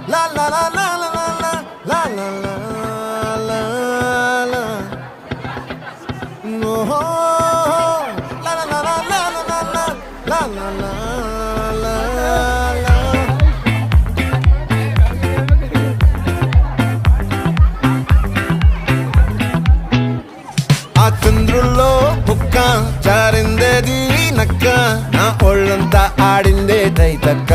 La la la la la la la la la la la. No, la la la la la la la la la la la. ఆ చంద్రుల్లో బుక్క జారిందేది నక్క నా ఒళ్ళంతా ఆడిందే తైతక్క